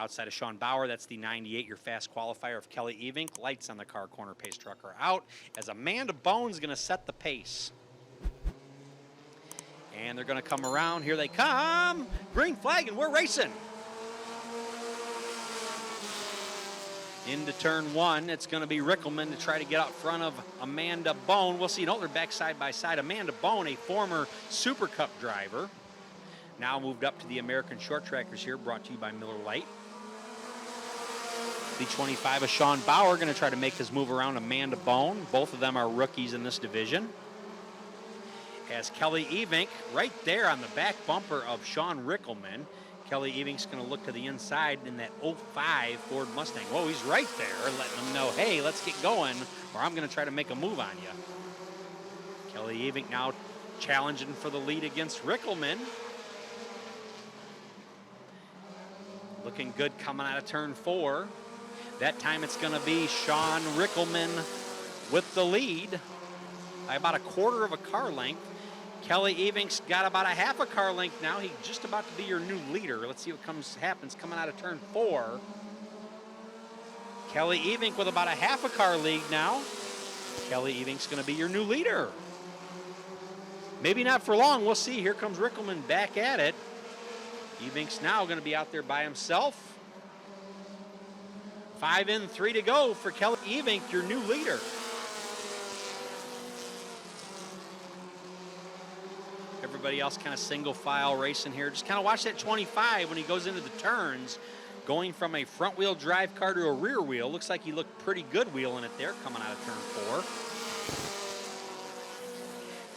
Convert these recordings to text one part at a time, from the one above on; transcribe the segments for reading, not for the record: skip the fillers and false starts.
outside of Sean Bauer. That's the 98, your fast qualifier of Kelly Evink. Lights on the car, corner pace truck are out as Amanda Bone's going to set the pace. And they're going to come around. Here they come. Green flag, and we're racing. Into turn one, it's going to be Rickelman to try to get out front of Amanda Bone. We'll see. No, they're back side by side. Amanda Bone, a former Super Cup driver, now moved up to the American Short Trackers here, brought to you by Miller Lite. The 25 of Sean Bauer going to try to make his move around Amanda Bone. Both of them are rookies in this division. As Kelly Evink right there on the back bumper of Sean Rickelman. Kelly Evink's going to look to the inside in that 05 Ford Mustang. Whoa, he's right there, letting them know, hey, let's get going, or I'm going to try to make a move on you. Kelly Evink now challenging for the lead against Rickelman. Looking good coming out of turn 4. That time it's going to be Sean Rickelman with the lead by about a quarter of a car length. Kelly Evink's got about a half a car length now. He's just about to be your new leader. Let's see what happens coming out of turn 4. Kelly Evink with about a half a car lead now. Kelly Evink's going to be your new leader. Maybe not for long. We'll see. Here comes Rickelman back at it. Evink's now going to be out there by himself. 5 in, 3 to go for Kelly Evink, your new leader. Everybody else kind of single file racing here. Just kind of watch that 25 when he goes into the turns, going from a front wheel drive car to a rear wheel. Looks like he looked pretty good wheeling it there coming out of turn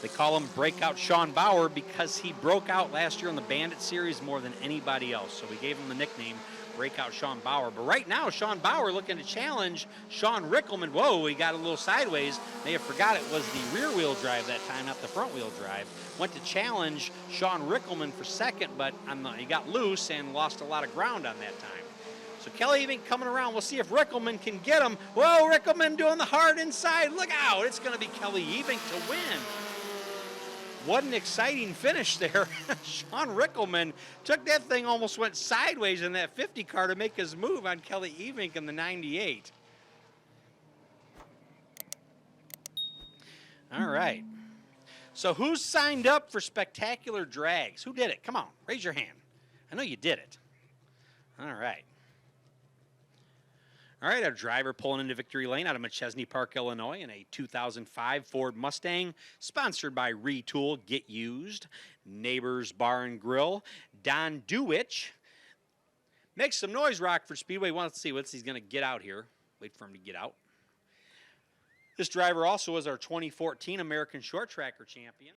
4. They call him Breakout Sean Bauer because he broke out last year on the Bandit series more than anybody else. So we gave him the nickname Breakout Sean Bauer. But right now, Sean Bauer looking to challenge Sean Rickelman. Whoa, he got a little sideways. May have forgot it was the rear wheel drive that time, not the front wheel drive. Went to challenge Sean Rickelman for second, but he got loose and lost a lot of ground on that time. So Kelly Evink coming around. We'll see if Rickelman can get him. Whoa, Rickelman doing the hard inside. Look out. It's going to be Kelly Evink to win. What an exciting finish there. Sean Rickelman took that thing, almost went sideways in that 50 car to make his move on Kelly Evink in the 98. All right. So who's signed up for spectacular drags? Who did it? Come on, raise your hand. I know you did it. All right. All right, our driver pulling into victory lane out of McChesney Park, Illinois, in a 2005 Ford Mustang, sponsored by Retool, Get Used, Neighbors Bar and Grill, Don Dewich. Make some noise, Rockford Speedway. Let's see what he's going to get out here. Wait for him to get out. This driver also was our 2014 American Short Tracker champion.